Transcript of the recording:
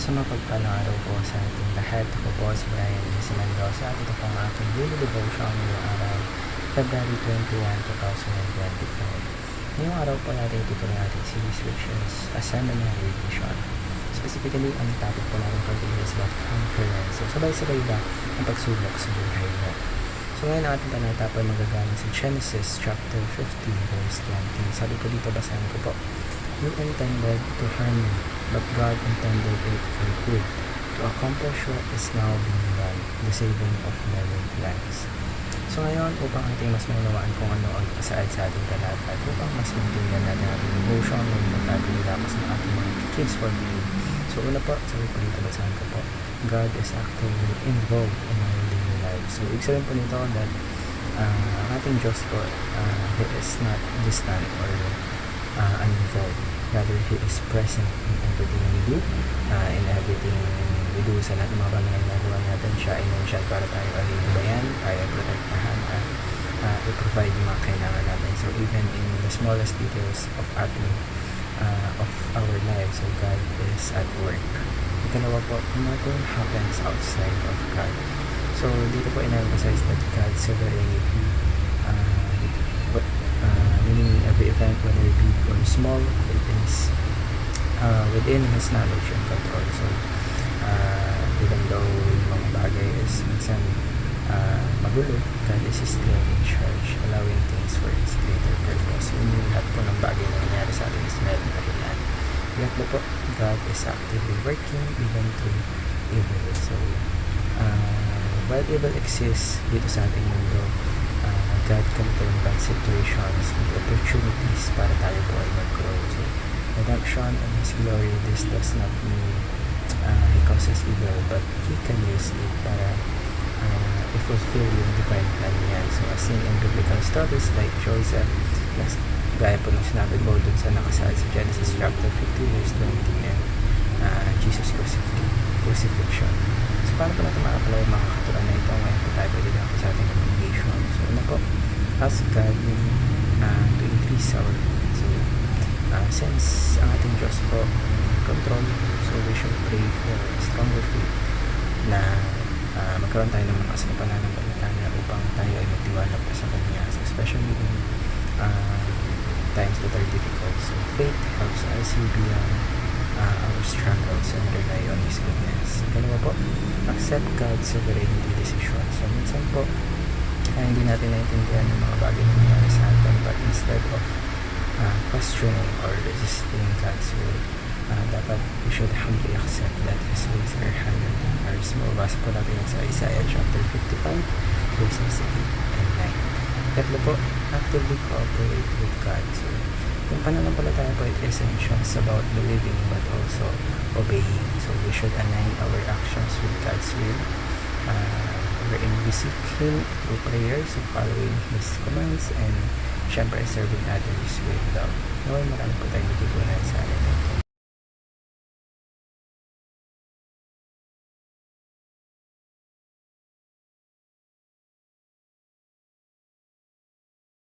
Sa mapagpalang araw po sa ating lahat, ako po si Brian C. Mendoza at ito po ang aking daily devotion ngayong araw, February 21, 2025. Ngayong araw po natin itutuloy natin series which is a seminary vision. Specifically, ang topic po natin for today is about concurrence. So, sabay-sabay ba ang pagsubok sa buhay mo? So, ngayon ang ating panata po ay magagamit sa Genesis chapter 15 verse 20. Sabi ko dito, basahin ko po. You intended to harm me, but God intended it for good, to accomplish what is now being done, the saving of many lives. So ngayon, upang ating mas maunawaan kung ano ang kasaad sa ating talata at upang mas maintindihan natin ating emotion ng magtatalilamos ng ating mga teachings for today. So una po, sabi po dito, basahan ko po, God is actively involved in our daily lives. So ibig sabihin po nito that ang ating Diyos po, He is not distant or uninvolved. Rather, He is present in everything we do, in everything we do sa lahat ng mga bagay na ginagawa natin. Siya ay nandiyan para tayo ay lubayan, tayo ay protektahan, at i-provide yung mga kailangan natin. So even in the smallest details of our lives, so God is at work. Ikalawa po, nothing happens outside of God. So dito po in-emphasize that God's sovereignty, meaning every event, whether big or small, it is within His knowledge and control. So even though yung mga bagay is minsan magulo, God is still in charge, allowing things for His greater purpose. Yung lahat po ng bagay na nangyari sa atin is meron dahilan. Ikatlo po, God is actively working even through evil. So while evil exists dito sa ating mundo, God can turn bad situations into opportunities para tayo po ay mag-grow. So, redemption and His glory, this does not mean He causes evil, but He can use it para i-fulfill yung divine plan niya. So, as seen in biblical stories like Joseph, gaya po ng sinabi ko dun sa nakasaad sa Genesis chapter 50 verse 20 and Jesus' crucifixion. So, paano po natin ma-apply ang mga katuran na ito ngayon po tayo pwede lang sa ating obligation? So, ano po? Ask God to increase our faith. So, since ang ating Diyos po control, so we should pray for stronger faith na magkaroon tayo ng mga sa pananampalataya upang tayo ay magtiwala pa sa Kanya. So, especially in times that are difficult. So, faith helps us see beyond our struggles and rely on His goodness. Kalawa po, accept God's sovereignty decision. So, minsan po, hindi natin naintindihan yung mga bagay na nangyari sa atin, but instead of questioning or resisting God's will, dapat we should humbly accept that His ways are higher than ours. Mababasa po natin yan sa Isaiah chapter 55 verses 8 and 9. Katlo po, actively cooperate with God. So, yung pananampalataya po, it isn't just about believing but also obeying. So we should align our actions with God's will, wherein we seek Him through prayers, so following His commands, and syempre serving others with love. Naway marami po tayong natutunan sa atin.